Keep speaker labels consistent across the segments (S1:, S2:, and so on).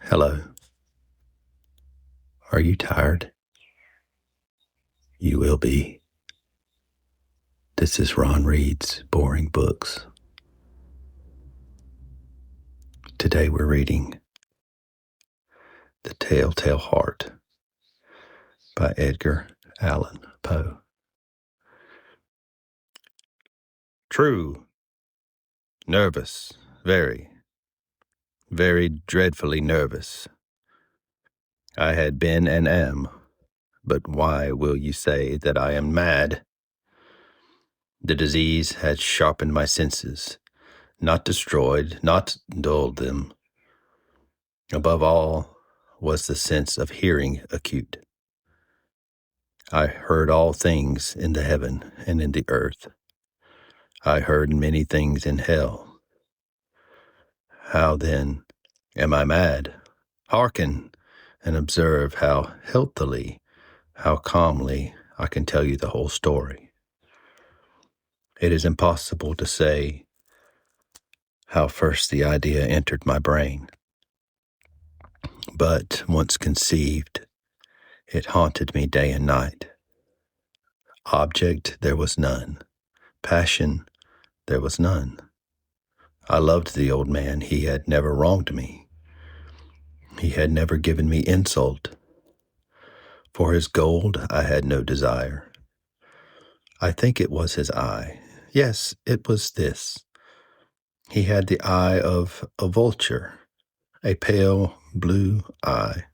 S1: Hello. Are you tired? You will be. This is Ron Reed's Boring Books. Today we're reading The Telltale Heart by Edgar Allan Poe. True. Nervous. Very, very dreadfully nervous. I had been and am, but why will you say that I am mad? The disease had sharpened my senses, not destroyed, not dulled them. Above all was the sense of hearing acute. I heard all things in the heaven and in the earth. I heard many things in hell. How then am I mad? Hearken and observe how healthily, how calmly I can tell you the whole story. It is impossible to say how first the idea entered my brain. But once conceived, it haunted me day and night. Object there was none. Passion there was none. I loved the old man. He had never wronged me. He had never given me insult. For his gold I had no desire. I think it was his eye. Yes, it was this. He had the eye of a vulture, a pale blue eye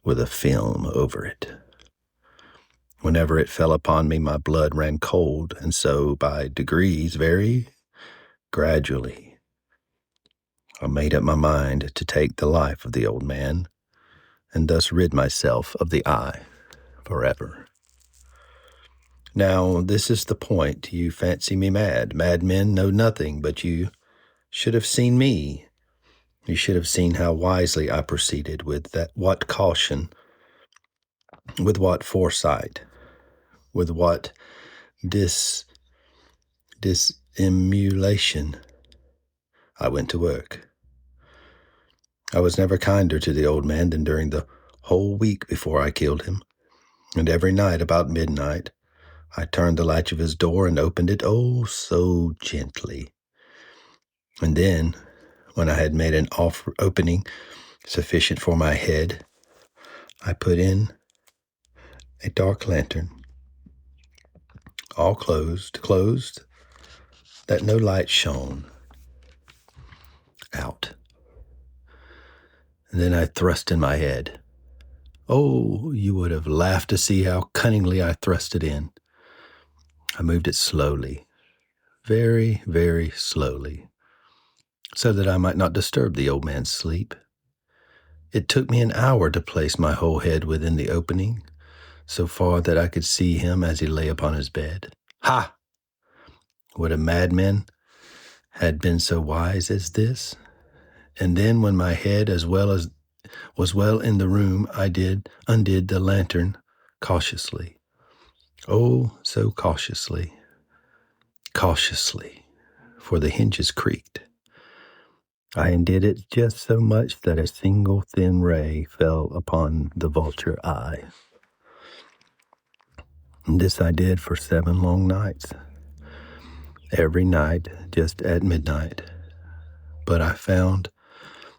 S1: with a film over it. Whenever it fell upon me, my blood ran cold, and so by degrees, very gradually, I made up my mind to take the life of the old man, and thus rid myself of the eye forever. Now, this is the point. You fancy me mad. Madmen know nothing, but you should have seen me. You should have seen how wisely I proceeded, with what caution, with what foresight, with what dissimulation I went to work. I was never kinder to the old man than during the whole week before I killed him. And every night about midnight, I turned the latch of his door and opened it, oh, so gently. And then, when I had made an opening sufficient for my head, I put in a dark lantern, all closed, that no light shone out. And then I thrust in my head. Oh, you would have laughed to see how cunningly I thrust it in. I moved it slowly, very, very slowly, so that I might not disturb the old man's sleep. It took me an hour to place my whole head within the opening, so far that I could see him as he lay upon his bed. Ha! Would a madman had been so wise as this? And then when my head was well in the room, I undid the lantern cautiously. Oh, so cautiously, for the hinges creaked. I undid it just so much that a single thin ray fell upon the vulture eye. And this I did for 7 long nights, every night just at midnight. But I found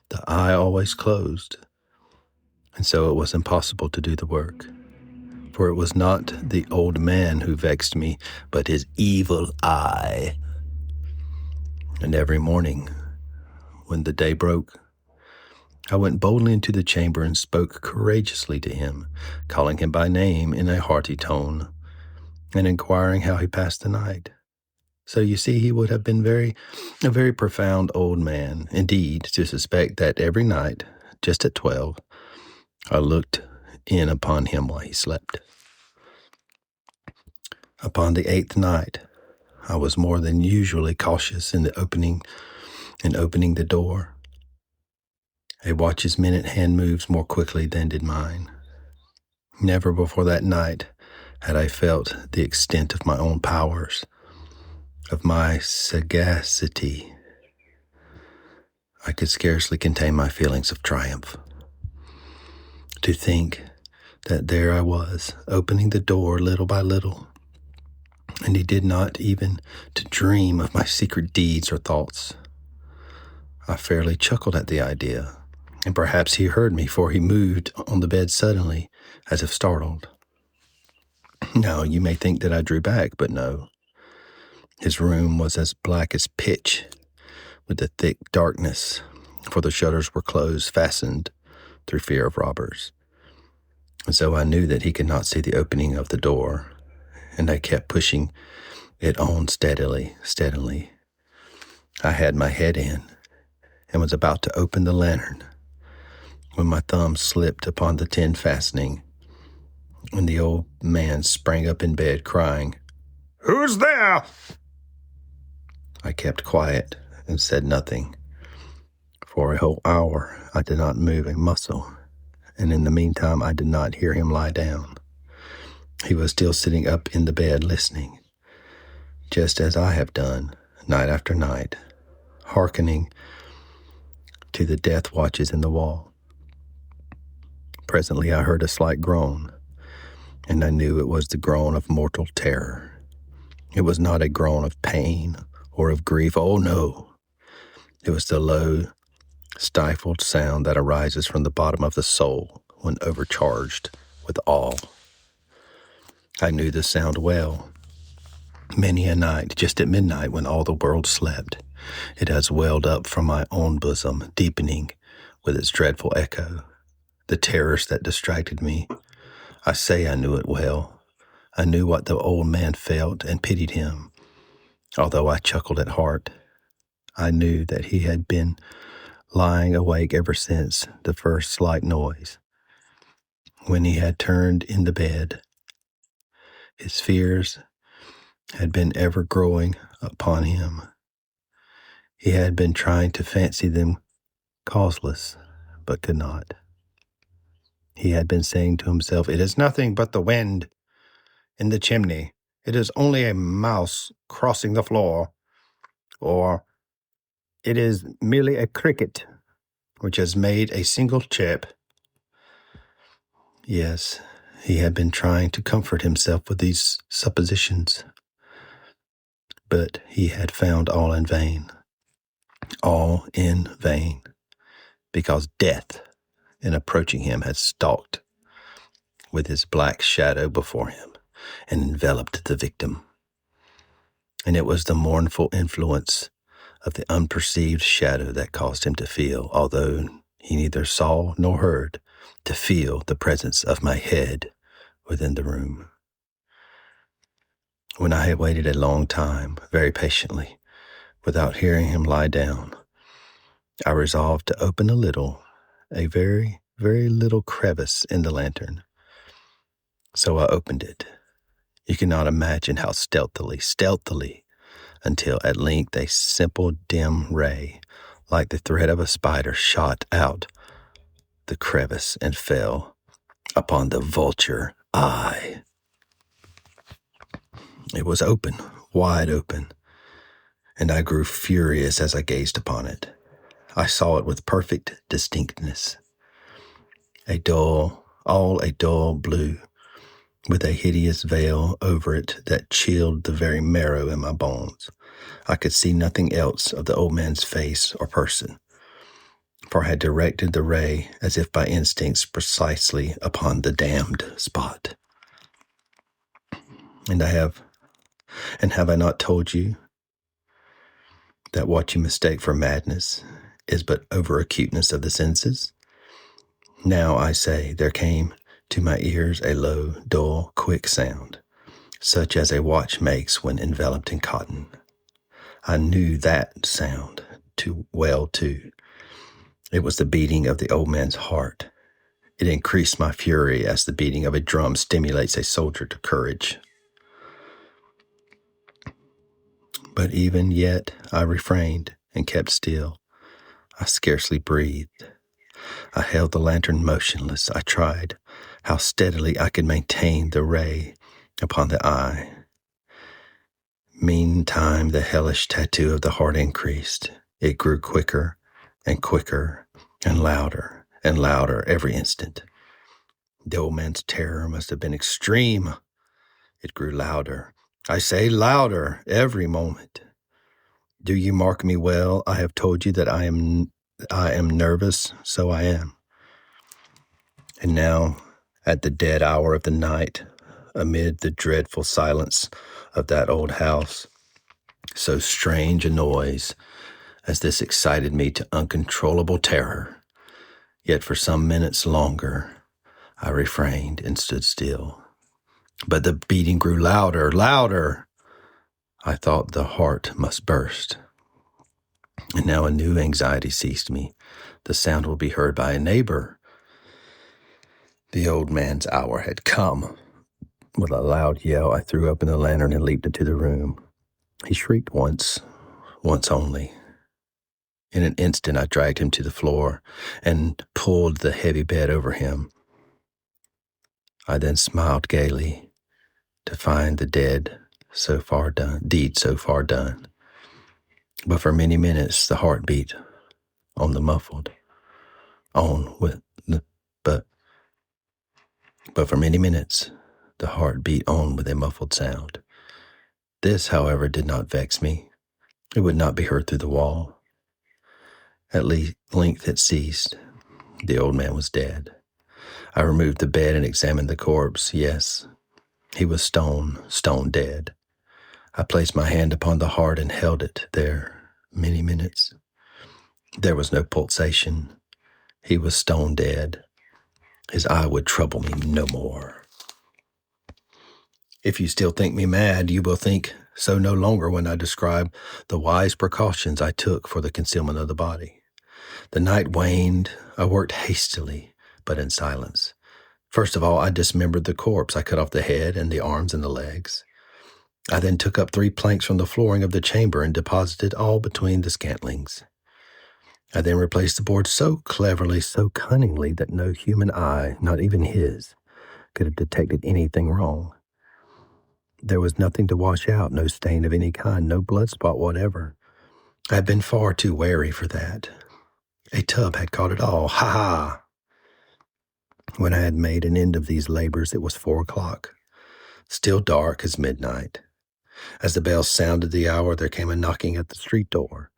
S1: the eye always closed, and so it was impossible to do the work. For it was not the old man who vexed me, but his evil eye. And every morning, when the day broke, I went boldly into the chamber and spoke courageously to him, calling him by name in a hearty tone, and inquiring how he passed the night. So you see, he would have been a very profound old man, indeed, to suspect that every night, just at 12, I looked in upon him while he slept. Upon the 8th night, I was more than usually cautious in opening the door. A watch's minute hand moves more quickly than did mine. Never before that night had I felt the extent of my own powers, of my sagacity. I could scarcely contain my feelings of triumph. To think that there I was, opening the door little by little, and he did not even to dream of my secret deeds or thoughts. I fairly chuckled at the idea, and perhaps he heard me, for he moved on the bed suddenly, as if startled. Now, you may think that I drew back, but no. His room was as black as pitch, with the thick darkness, for the shutters were closed, fastened through fear of robbers. And so I knew that he could not see the opening of the door, and I kept pushing it on steadily. I had my head in, and was about to open the lantern, when my thumb slipped upon the tin fastening, and the old man sprang up in bed, crying, "Who's there?" I kept quiet and said nothing. For a whole hour I did not move a muscle, and in the meantime I did not hear him lie down. He was still sitting up in the bed listening, just as I have done, night after night, hearkening to the death watches in the wall. Presently I heard a slight groan, and I knew it was the groan of mortal terror. It was not a groan of pain or of grief. Oh, no. It was the low, stifled sound that arises from the bottom of the soul when overcharged with awe. I knew the sound well. Many a night, just at midnight when all the world slept, it has welled up from my own bosom, deepening with its dreadful echo the terrors that distracted me. I say I knew it well. I knew what the old man felt and pitied him, although I chuckled at heart. I knew that he had been lying awake ever since the first slight noise. When he had turned in the bed, his fears had been ever growing upon him. He had been trying to fancy them causeless, but could not. He had been saying to himself, "It is nothing but the wind in the chimney. It is only a mouse crossing the floor. Or it is merely a cricket which has made a single chirp." Yes, he had been trying to comfort himself with these suppositions, but he had found all in vain. All in vain, because death, in approaching him, had stalked with his black shadow before him and enveloped the victim. And it was the mournful influence of the unperceived shadow that caused him to feel, although he neither saw nor heard, to feel the presence of my head within the room. When I had waited a long time, very patiently, without hearing him lie down, I resolved to open a very, very little crevice in the lantern. So I opened it. You cannot imagine how stealthily, until at length a simple dim ray, like the thread of a spider, shot out the crevice and fell upon the vulture eye. It was open, wide open, and I grew furious as I gazed upon it. I saw it with perfect distinctness. All a dull blue, with a hideous veil over it that chilled the very marrow in my bones. I could see nothing else of the old man's face or person, for I had directed the ray, as if by instincts, precisely upon the damned spot. And have I not told you that what you mistake for madness is but over-acuteness of the senses? Now, I say, there came to my ears a low, dull, quick sound, such as a watch makes when enveloped in cotton. I knew that sound too well. It was the beating of the old man's heart. It increased my fury as the beating of a drum stimulates a soldier to courage. But even yet I refrained and kept still. I scarcely breathed. I held the lantern motionless. I tried how steadily I could maintain the ray upon the eye. Meantime, the hellish tattoo of the heart increased. It grew quicker and quicker and louder every instant. The old man's terror must have been extreme. It grew louder. I say louder every moment. Do you mark me well? I have told you that I am nervous, so I am. And now, at the dead hour of the night, amid the dreadful silence of that old house, so strange a noise as this excited me to uncontrollable terror. Yet for some minutes longer, I refrained and stood still. But the beating grew louder. I thought the heart must burst. And now a new anxiety seized me. The sound will be heard by a neighbor. The old man's hour had come. With a loud yell, I threw open the lantern and leaped into the room. He shrieked once only. In an instant, I dragged him to the floor and pulled the heavy bed over him. I then smiled gaily to find the deed so far done. But for many minutes, the heart beat on the muffled, but for many minutes, the heart beat on with a muffled sound. This, however, did not vex me. It would not be heard through the wall. At length it ceased. The old man was dead. I removed the bed and examined the corpse. Yes, he was stone dead. I placed my hand upon the heart and held it there many minutes. There was no pulsation. He was stone dead. His eye would trouble me no more. If you still think me mad, you will think so no longer when I describe the wise precautions I took for the concealment of the body. The night waned. I worked hastily, but in silence. First of all, I dismembered the corpse. I cut off the head and the arms and the legs. I then took up 3 planks from the flooring of the chamber and deposited all between the scantlings. I then replaced the board so cleverly, so cunningly, that no human eye, not even his, could have detected anything wrong. There was nothing to wash out, no stain of any kind, no blood spot whatever. I had been far too wary for that. A tub had caught it all. Ha ha! When I had made an end of these labors, it was 4 o'clock, still dark as midnight. As the bell sounded the hour, there came a knocking at the street door.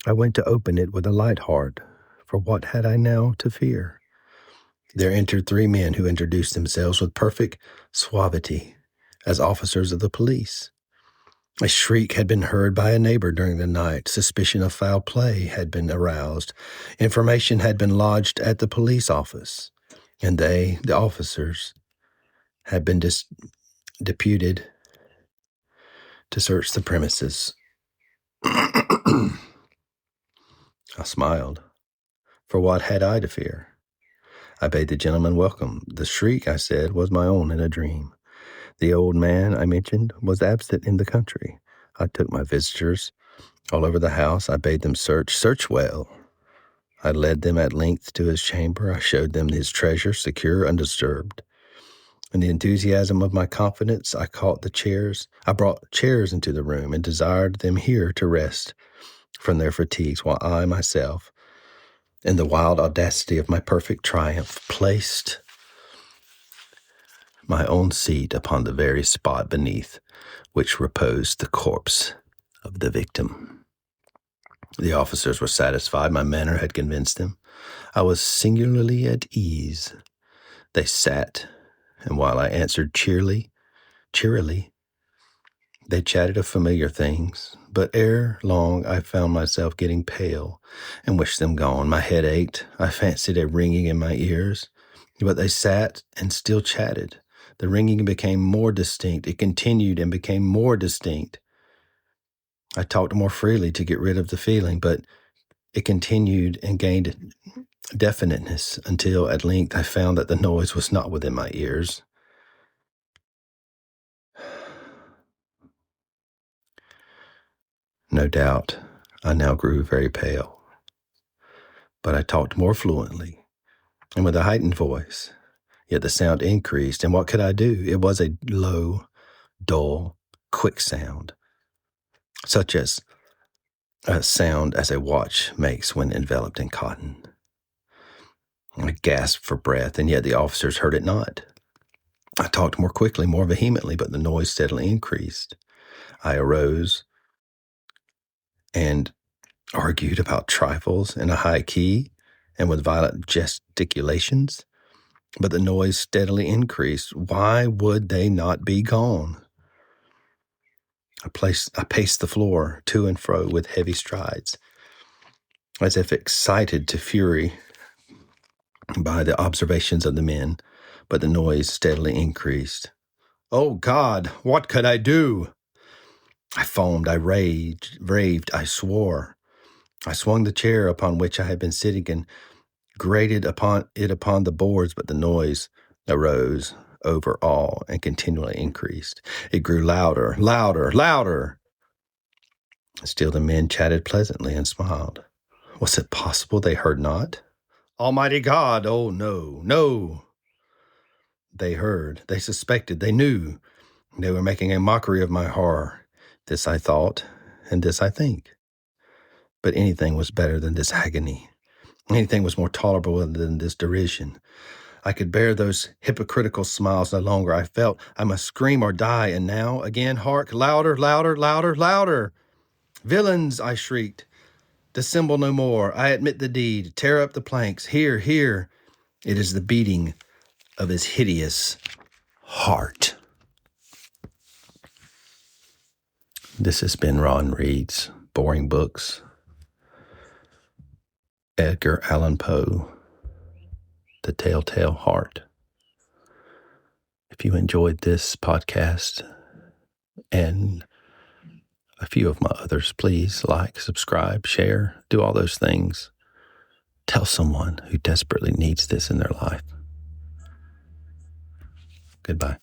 S1: I went to open it with a light heart, for what had I now to fear? There entered 3 men who introduced themselves with perfect suavity as officers of the police. A shriek had been heard by a neighbor during the night. Suspicion of foul play had been aroused. Information had been lodged at the police office, and they, the officers, had been deputed to search the premises. I smiled. For what had I to fear? I bade the gentleman welcome. The shriek, I said, was my own in a dream. The old man, I mentioned, was absent in the country. I took my visitors all over the house. I bade them search well. I led them at length to his chamber. I showed them his treasure, secure, undisturbed. In the enthusiasm of my confidence, I brought chairs into the room and desired them here to rest from their fatigues, while I myself, in the wild audacity of my perfect triumph, placed my own seat upon the very spot beneath which reposed the corpse of the victim. The officers were satisfied. My manner had convinced them. I was singularly at ease. They sat, and while I answered cheerily, they chatted of familiar things, but ere long I found myself getting pale and wished them gone. My head ached. I fancied a ringing in my ears, but they sat and still chatted. The ringing became more distinct. It continued and became more distinct. I talked more freely to get rid of the feeling, but it continued and gained definiteness until at length I found that the noise was not within my ears. No doubt, I now grew very pale, but I talked more fluently and with a heightened voice. Yet the sound increased, and what could I do? It was a low, dull, quick sound, such as a sound as a watch makes when enveloped in cotton. I gasped for breath, and yet the officers heard it not. I talked more quickly, more vehemently, but the noise steadily increased. I arose and argued about trifles in a high key and with violent gesticulations, but the noise steadily increased. Why would they not be gone? I paced the floor to and fro with heavy strides, as if excited to fury by the observations of the men, but the noise steadily increased. Oh, God, what could I do? I foamed, I raved, I swore. I swung the chair upon which I had been sitting and grated upon the boards, but the noise arose over all and continually increased. It grew louder, louder, louder. Still the men chatted pleasantly and smiled. Was it possible they heard not? Almighty God, oh no, no. They heard, they suspected, they knew. They were making a mockery of my horror. This I thought, and this I think. But anything was better than this agony. Anything was more tolerable than this derision. I could bear those hypocritical smiles no longer. I felt I must scream or die, and now, again, hark, louder, louder, louder, louder. Villains, I shrieked. Dissemble no more. I admit the deed. Tear up the planks. Here, here. It is the beating of his hideous heart. This has been Ron Reed's Boring Books. Edgar Allan Poe, The Telltale Heart. If you enjoyed this podcast and a few of my others, please like, subscribe, share, do all those things. Tell someone who desperately needs this in their life. Goodbye.